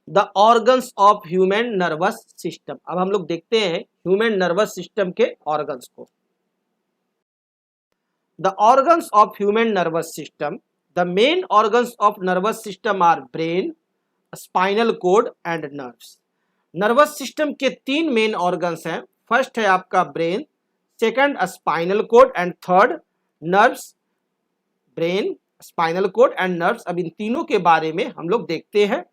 The organs of human nervous system. अब हम लोग देखते हैं ह्यूमन नर्वस सिस्टम के ऑर्गन्स को। The organs of human nervous system. The main organs of nervous system are brain, spinal cord and nerves. Nervous system के तीन main organs हैं। फर्स्ट है आपका brain, second spinal cord and third nerves. Brain, spinal cord and nerves, अब इन तीनों के बारे में हम लोग देखते हैं।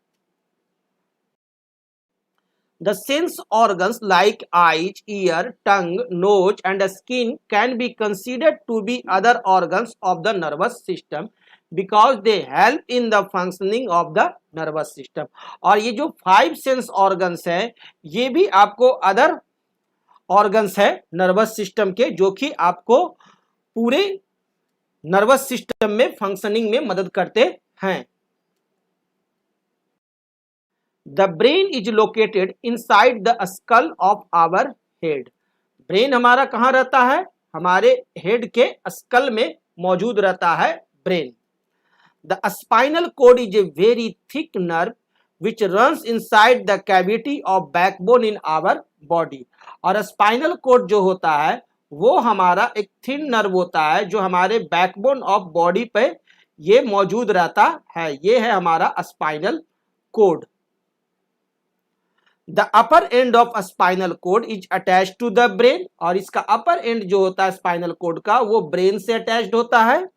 The sense organs like eyes, ear, tongue, nose and skin can be considered to be other organs of the nervous system because they help in the functioning of the nervous system। और ये जो 5 sense organs हैं ये भी आपको other organs है nervous system के, जो कि आपको पूरे नर्वस सिस्टम में फंक्शनिंग में मदद करते हैं। The brain is located inside the skull of our head। Brain हमारा कहाँ रहता है? हमारे हेड के स्कल में मौजूद रहता है brain. The spinal cord is a very thick nerve which runs inside the cavity of backbone in our body। और स्पाइनल कोड जो होता है वो हमारा एक थिन नर्व होता है जो हमारे बैकबोन ऑफ बॉडी पे ये मौजूद रहता है। ये है हमारा spinal cord. The upper end of spinal cord is attach to the brain. और इसका अपर एंड जो होता है स्पाइनल कोड का वो ब्रेन से अटैच्ड होता है।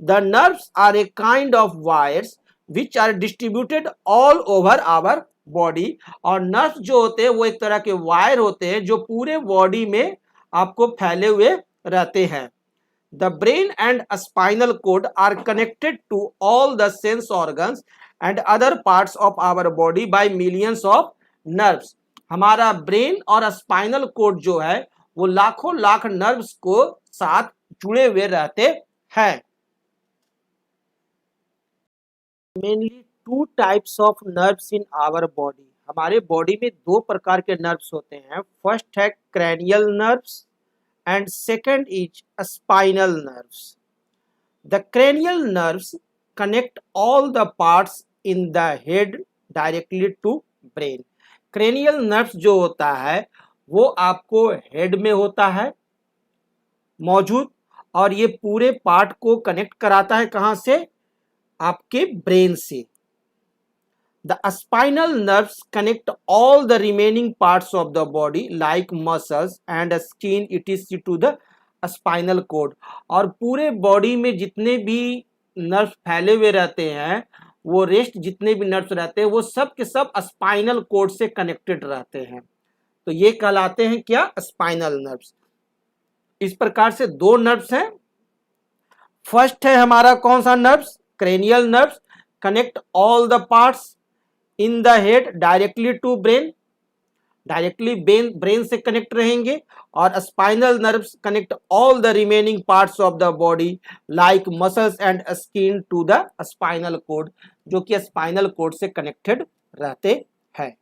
The nerves are a kind of wires which are distributed all over our body. और नर्व्स जो होते हैं वो एक तरह के वायर होते हैं जो पूरे बॉडी में आपको फैले हुए रहते हैं। The brain and spinal cord are connected to all the sense organs and other parts of our body by millions of nerves. हमारा ब्रेन और स्पाइनल कोड जो है वो लाखों लाख नर्व्स को साथ जुड़े हुए रहते हैं। Mainly 2 types of nerves in our body. हमारे बॉडी में 2 प्रकार के नर्व्स होते हैं। फर्स्ट है cranial nerves and second is spinal nerves. The cranial nerves connect all the parts in the head directly to brain. Cranial nerves जो होता है वो आपको हेड में होता है मौजूद और ये पूरे पार्ट को कनेक्ट कराता है कहां से? आपके ब्रेन से। The spinal nerves connect all the remaining parts of the body like muscles and skin etc to the spinal cord. और पूरे बॉडी में जितने भी नर्व्स फैले हुए रहते हैं वो रेस्ट जितने भी नर्व्स रहते हैं वो सब के सब स्पाइनल कोड से कनेक्टेड रहते हैं। तो ये कहलाते हैं क्या? Spinal nerves. इस प्रकार से 2 नर्व्स हैं। फर्स्ट है हमारा कौन सा nerves? Cranial nerves connect all the parts in the head directly to brain. Directly brain से कनेक्ट रहेंगे। और spinal nerves connect all the remaining parts of the body like muscles and skin to the spinal cord, जो कि spinal cord से connected रहते हैं।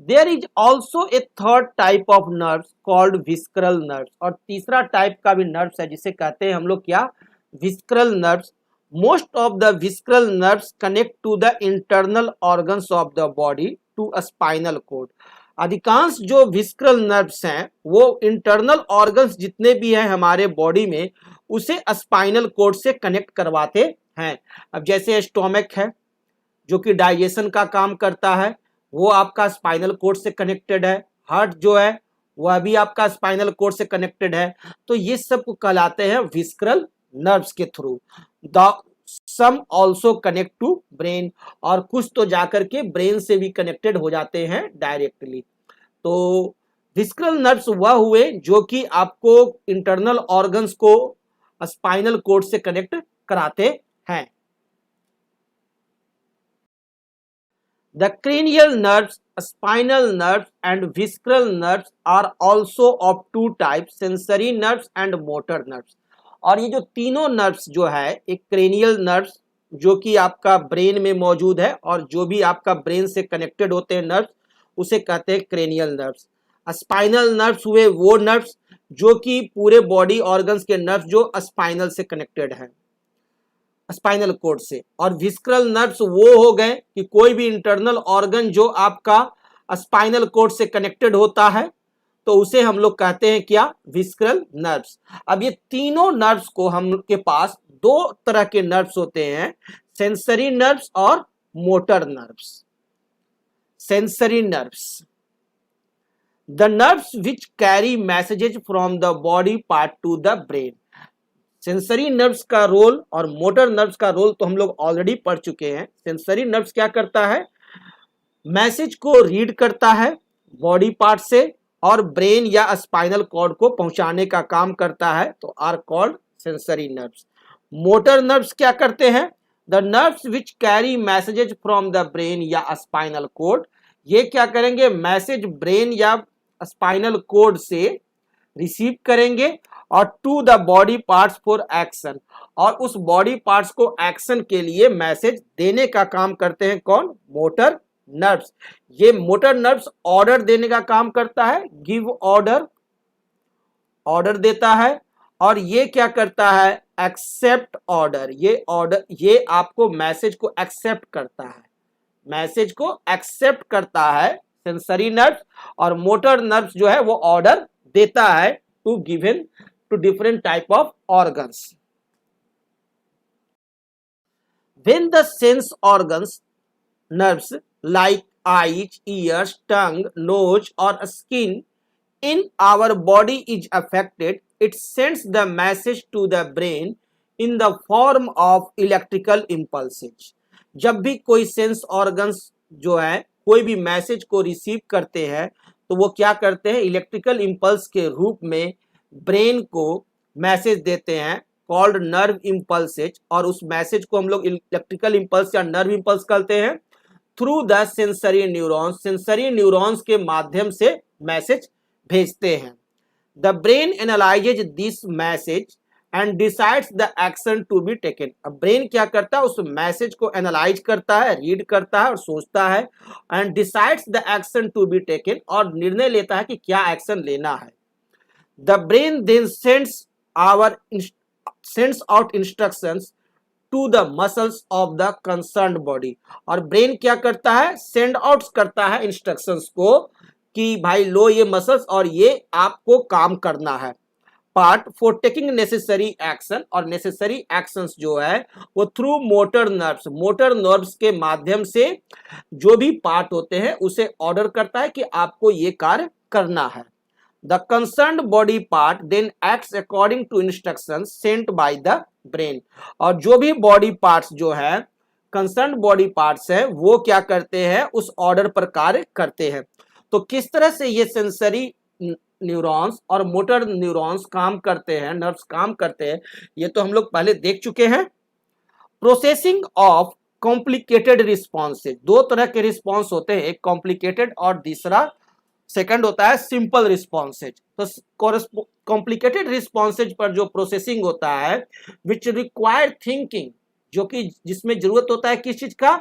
There is also a third type of nerves called visceral nerves. और तीसरा type का भी nerves है जिसे कहते हैं हम लोग क्या? विस्करल nerves. Most of the visceral nerves connect to the internal organs of the body to a spinal cord। अधिकांश जो विस्करल नर्व्स हैं वो इंटरनल ऑर्गन्स जितने भी हैं हमारे बॉडी में उसे स्पाइनल कोड से कनेक्ट करवाते हैं। अब जैसे स्टोमक है जो कि डाइजेशन का काम करता है वो आपका स्पाइनल कोड से कनेक्टेड है। हार्ट जो है वह भी आपका स्पाइनल कोड से कनेक्टेड है। तो ये सब कहलाते हैं विस्करल नर्व्स के through. Some also connect to brain. और कुछ तो जाकर के ब्रेन से भी कनेक्टेड हो जाते हैं डायरेक्टली। तो विस्करल नर्व्स वह हुए जो कि आपको इंटरनल ऑर्गन्स को स्पाइनल कोड से कनेक्ट कराते हैं। The cranial nerves, spinal nerves and visceral nerves are also of 2 types, sensory nerves and motor nerves. और ये जो तीनों नर्व्स जो है, एक क्रेनियल नर्व्स जो कि आपका ब्रेन में मौजूद है और जो भी आपका ब्रेन से कनेक्टेड होते हैं नर्व्स उसे कहते हैं क्रेनियल नर्व्स। स्पाइनल नर्व्स हुए वो नर्व्स जो कि पूरे बॉडी ऑर्गन्स के नर्व्स जो स्पाइनल से कनेक्टेड हैं। स्पाइनल कोड से। और विस्क्रल नर्व्स वो हो गए कि कोई भी इंटरनल ऑर्गन जो आपका स्पाइनल कोड से कनेक्टेड होता है तो उसे हम लोग कहते हैं क्या, विस्क्रल नर्व्स। अब ये तीनों नर्व्स को हम के पास दो तरह के नर्व्स होते हैं, सेंसरी नर्व्स और motor nerves. Sensory nerves, the nerves which carry messages from the body part two the brain. Sensory nerves का रोल और मोटर नर्व्स का रोल तो हम लोग ऑलरेडी पढ़ चुके हैं। सेंसरी नर्व्स क्या करता है, मैसेज को रीड करता है बॉडी पार्ट से और ब्रेन या स्पाइनल कॉर्ड को पहुंचाने का काम करता है, तो are called sensory nerves. Motor nerves क्या करते हैं, the nerves which carry messages from the brain या स्पाइनल कॉर्ड। ये क्या करेंगे, मैसेज ब्रेन या स्पाइनल कॉर्ड से रिसीव करेंगे और to the body parts for action, और उस बॉडी पार्ट्स को एक्शन के लिए मैसेज देने का काम करते हैं कौन, मोटर नर्व्स। ये मोटर नर्व्स ऑर्डर देने का काम करता है, गिव ऑर्डर, ऑर्डर देता है। और ये क्या करता है, एक्सेप्ट ऑर्डर, ये ऑर्डर, ये आपको मैसेज को एक्सेप्ट करता है, मैसेज को एक्सेप्ट करता है सेंसरी नर्व्स। और मोटर नर्व्स जो है वो ऑर्डर देता है to given to different type of organs. When the sense organs, nerves like eyes, ears, tongue, nose or skin in our body is affected, it sends the message to the brain in the form of electrical impulses। जब भी कोई sense organs जो है कोई भी message को receive करते हैं तो वो क्या करते हैं, इलेक्ट्रिकल इंपल्स के रूप में ब्रेन को मैसेज देते हैं, कॉल्ड नर्व इंपल्सेज। और उस मैसेज को हम लोग इलेक्ट्रिकल इंपल्स या नर्व इंपल्स कहते हैं। Through the sensory neurons, sensory neurons के माध्यम से मैसेज भेजते हैं। The brain analyses this message and decides the action to be taken. अब ब्रेन क्या करता है, उस मैसेज को एनालाइज करता है, रीड करता है और सोचता है, and decides the action to be taken, और निर्णय लेता है कि क्या एक्शन लेना है। The brain then sends out instructions to the muscles of the concerned body. और ब्रेन क्या करता है, सेंड आउट करता है इंस्ट्रक्शंस को कि भाई लो ये मसल्स और ये आपको काम करना है, part for taking necessary action. और नेसेसरी एक्शंस जो है वो through motor nerves, motor nerves के माध्यम से जो भी पार्ट होते हैं उसे ऑर्डर करता है कि आपको ये कार्य करना है। The concerned body part then acts according to instructions sent by the brain. और जो भी बॉडी पार्ट्स जो है कंसर्न्ड बॉडी पार्ट्स है वो क्या करते हैं, उस ऑर्डर पर कार्य करते हैं। तो किस तरह से ये सेंसरी न्यूरॉन्स और मोटर न्यूरॉन्स काम करते हैं, नर्व्स काम करते हैं, ये तो हम लोग पहले देख चुके हैं। प्रोसेसिंग ऑफ कॉम्प्लिकेटेड रिस्पॉन्सेज, दो तरह के रिस्पॉन्स होते हैं, एक कॉम्प्लिकेटेड और दूसरा सेकंड होता है सिंपल रिस्पॉन्सेज। तो कॉम्प्लिकेटेड रिस्पॉन्सेज पर जो प्रोसेसिंग होता है विच रिक्वायर थिंकिंग, जो कि जिसमें जरूरत होता है किस चीज का,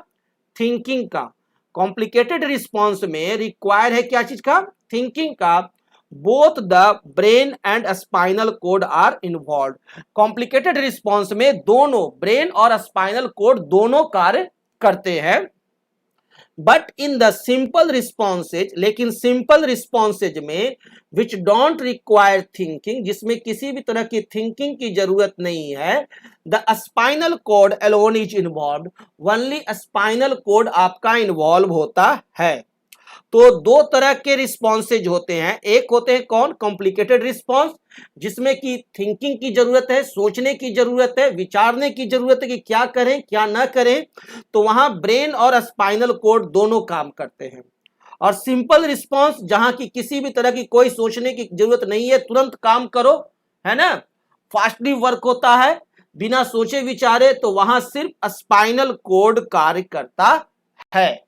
थिंकिंग का। कॉम्प्लिकेटेड रिस्पॉन्स में रिक्वायर है क्या चीज का, थिंकिंग का। Both the brain and spinal cord are involve. Complicated response में दोनों ब्रेन और स्पाइनल कोड दोनों कार्य करते हैं। But in the simple responses, लेकिन सिंपल रिस्पॉन्सेज में विच डोंट रिक्वायर थिंकिंग, जिसमें किसी भी तरह की थिंकिंग की जरूरत नहीं है, the spinal code alone is involve, only spinal cord आपका इन्वॉल्व होता है। तो दो तरह के रिस्पॉन्सेज होते हैं, एक होते हैं कौन, कॉम्प्लिकेटेड रिस्पॉन्स, जिसमें कि थिंकिंग की जरूरत है, सोचने की जरूरत है, विचारने की जरूरत है कि क्या करें क्या ना करें, तो वहां ब्रेन और स्पाइनल कोड दोनों काम करते हैं। और सिंपल रिस्पॉन्स जहां की किसी भी तरह की कोई सोचने की जरूरत नहीं है, तुरंत काम करो, है ना, फास्टली वर्क होता है बिना सोचे विचारे, तो वहां सिर्फ स्पाइनल कोड कार्य करता है।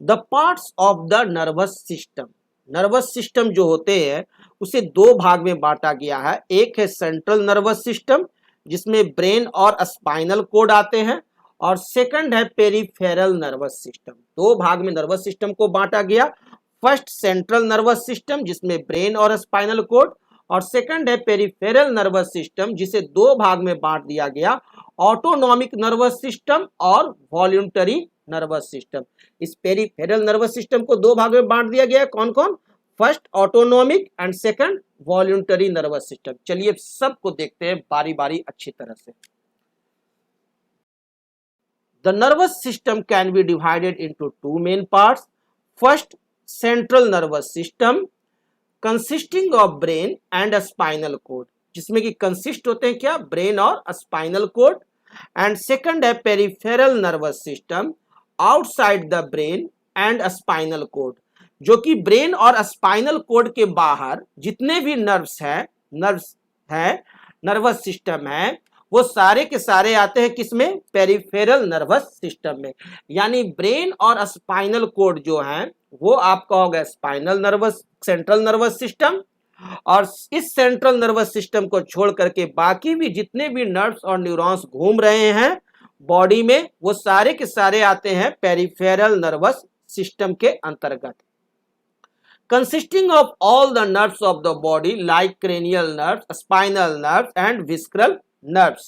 The parts of the nervous system, nervous system जो होते हैं उसे दो भाग में बांटा गया है। एक है सेंट्रल नर्वस सिस्टम जिसमें ब्रेन और स्पाइनल कोड आते हैं, और सेकंड है पेरिफेरल नर्वस सिस्टम। दो भाग में नर्वस सिस्टम को बांटा गया, फर्स्ट सेंट्रल नर्वस सिस्टम जिसमें ब्रेन और स्पाइनल कोड, और सेकंड है पेरिफेरल नर्वस सिस्टम, जिसे दो भाग में बांट दिया गया, ऑटोनॉमिक नर्वस सिस्टम और वॉल्यूंटरी नर्वस सिस्टम। इस पेरिफेरल नर्वस सिस्टम को दो भाग में बांट दिया गया, कौन कौन? First autonomic and second voluntary nervous system. चलिए सबको देखते हैं बारी बारी अच्छी तरह से। The nervous system can be divided into two main parts. First, central nervous system consisting of brain and a spinal cord, जिसमें कि consist होते हैं क्या? ब्रेन और स्पाइनल कोड। एंड सेकंड है peripheral nervous system outside the brain and spinal cord, जो कि brain और स्पाइनल कोड के बाहर जितने भी नर्व्स है नर्वस सिस्टम है, वो सारे के सारे आते हैं किसमें? पेरिफेरल नर्वस सिस्टम में। यानी ब्रेन और स्पाइनल कोड जो है वो आपका हो गया spinal nervous central nervous system, और इस सेंट्रल नर्वस सिस्टम को छोड़ करके बाकी भी जितने भी नर्व्स और न्यूरॉन्स घूम रहे हैं बॉडी में, वो सारे के सारे आते हैं पेरिफेरल नर्वस सिस्टम के अंतर्गत। Consisting of all the nerves of the body like cranial nerves, spinal nerves and visceral nerves,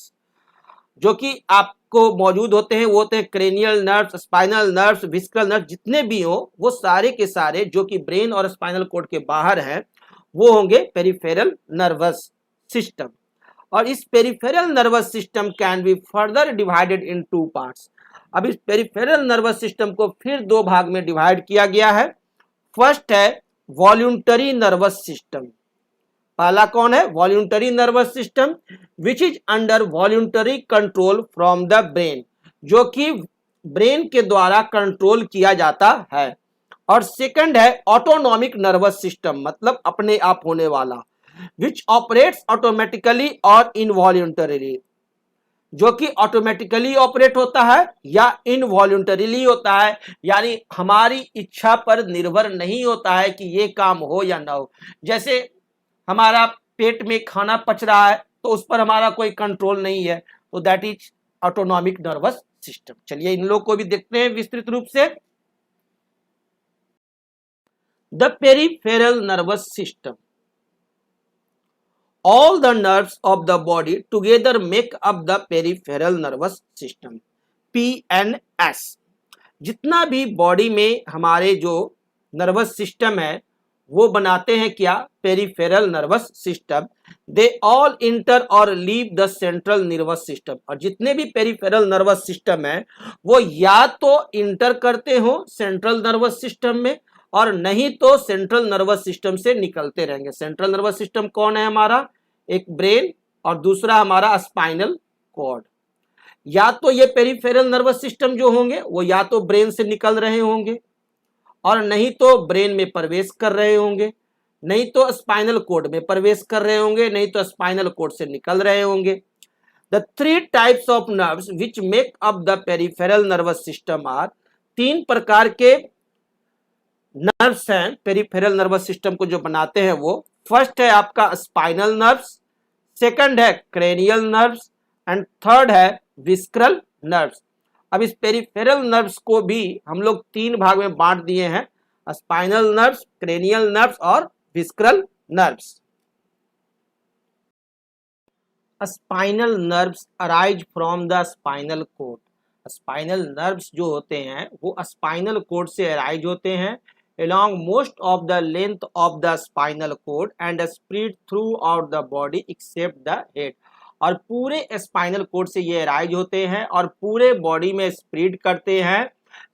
जो कि आपको मौजूद होते हैं वो होते हैं cranial nerves, spinal nerves, visceral nerves, जितने भी हो वो सारे के सारे जो कि ब्रेन और स्पाइनल कोड के बाहर हैं वो होंगे पेरिफेरल नर्वस सिस्टम। और इस peripheral nervous system can be further divided in two parts. अब इस पेरिफेरल नर्वस सिस्टम को फिर दो भाग में डिवाइड किया गया है। फर्स्ट है वॉल्यूंटरी नर्वस सिस्टम। पहला कौन है? Voluntary nervous system which is under voluntary control from the brain, जो कि ब्रेन के द्वारा कंट्रोल किया जाता है। और सेकंड है ऑटोनॉमिक नर्वस सिस्टम, मतलब अपने आप होने वाला, विच ऑपरेट्स ऑटोमेटिकली और इनवॉल्यूंटरीली, जो कि ऑटोमेटिकली ऑपरेट होता है या इनवॉल्यूंटरीली होता है, यानी हमारी इच्छा पर निर्भर नहीं होता है कि ये काम हो या ना हो। जैसे हमारा पेट में खाना पच रहा है तो उस पर हमारा कोई कंट्रोल नहीं है, तो that is autonomic nervous system. चलिए इन लोग को भी देखते हैं विस्तृत रूप से। The peripheral nervous system, all the nerves of the body together make up the peripheral nervous system, PNS। जितना भी बॉडी में हमारे जो नर्वस सिस्टम है वो बनाते हैं क्या? Peripheral nervous system. They all enter और leave the central nervous system, और जितने भी पेरिफेरल नर्वस सिस्टम है वो या तो इंटर करते हो सेंट्रल नर्वस सिस्टम में, और नहीं तो सेंट्रल नर्वस सिस्टम से निकलते रहेंगे। सेंट्रल नर्वस सिस्टम कौन है हमारा? एक ब्रेन और दूसरा हमारा स्पाइनल कॉर्ड। या तो ये पेरिफेरल नर्वस सिस्टम जो होंगे वो या तो ब्रेन से निकल रहे होंगे, और नहीं तो ब्रेन में प्रवेश कर रहे होंगे, नहीं तो स्पाइनल कॉर्ड में प्रवेश कर रहे होंगे, नहीं तो स्पाइनल कॉर्ड से निकल रहे होंगे। The three types of nerves which make up the peripheral nervous system are, तीन प्रकार के नर्व्स हैं पेरिफेरल नर्वस सिस्टम को जो बनाते हैं वो। फर्स्ट है आपका स्पाइनल नर्व्स, सेकंड है क्रेनियल नर्व्स एंड थर्ड है विस्करल नर्व्स। अब इस पेरिफेरल नर्व्स को भी हम लोग तीन भाग में बांट दिए हैं, स्पाइनल नर्व्स, क्रेनियल नर्व्स और visceral nerves. Spinal nerves arise from the spinal cord. Spinal nerves जो होते हैं वो स्पाइनल कोड से अराइज होते हैं along most of the length of the spinal cord and spread throughout the body except the head। और पूरे spinal cord से ये अराइज होते हैं और पूरे बॉडी में स्प्रेड करते हैं,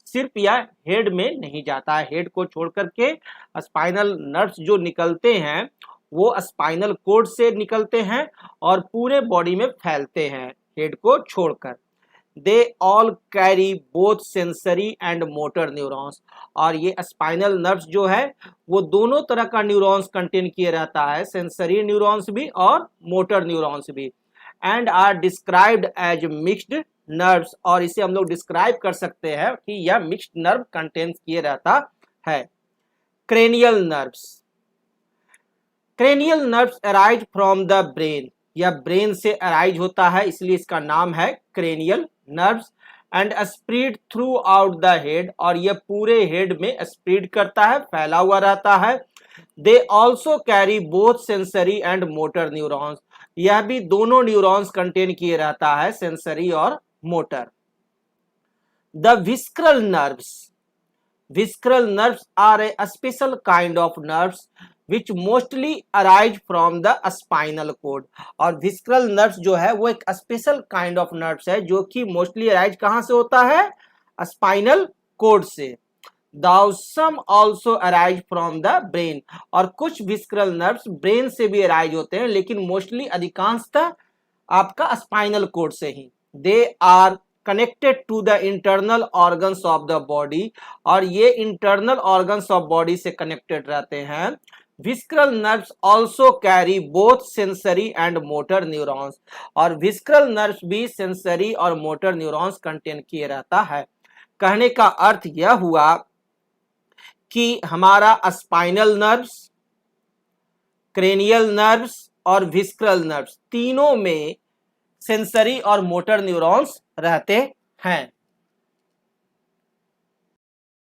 सिर्फ यह हेड में नहीं जाता है। हेड को छोड़ करके स्पाइनल नर्व्स जो निकलते हैं वो स्पाइनल कोड से निकलते हैं और पूरे बॉडी में फैलते हैं हेड को छोड़कर। They all carry both sensory and motor neurons, और ये स्पाइनल नर्व्स जो है वो दोनों तरह का न्यूरॉन्स कंटेन किए रहता है, सेंसरी न्यूरॉन्स भी और मोटर न्यूरॉन्स भी। And are described as mixed nerves, और इसे हम लोग डिस्क्राइब कर सकते हैं कि यह मिक्स्ड नर्व कंटेन किए रहता है। Cranial nerves, cranial nerves arise from the brain, यह ब्रेन से अराइज होता है इसलिए इसका नाम है cranial nerves. And spread through out the head, और यह पूरे हेड में स्प्रेड करता है, फैला हुआ रहता है। They also carry both sensory and motor neurons, यह भी दोनों न्यूरॉन्स कंटेन किए रहता है, सेंसरी और motor. The visceral nerves, visceral nerves are a special kind of nerves which mostly arise from the spinal cord। और visceral nerves जो है वो एक special kind of nerves है जो कि mostly arise कहाँ से होता है, spinal cord से। Thou some also arise from the brain, और कुछ visceral nerves brain से भी arise होते हैं लेकिन mostly अधिकांशतः आपका spinal cord से ही। They are connected to the internal organs of the body, और ये इंटरनल ऑर्गन्स ऑफ बॉडी से कनेक्टेड रहते हैं। Visceral nerves also carry both sensory and motor neurons, और विस्क्रल नर्व्स भी सेंसरी और मोटर न्यूरॉन्स कंटेन किए रहता है। कहने का अर्थ यह हुआ कि हमारा स्पाइनल नर्व्स, क्रेनियल नर्व्स और विस्क्रल नर्व्स तीनों में सेंसरी और मोटर न्यूरॉन्स रहते हैं।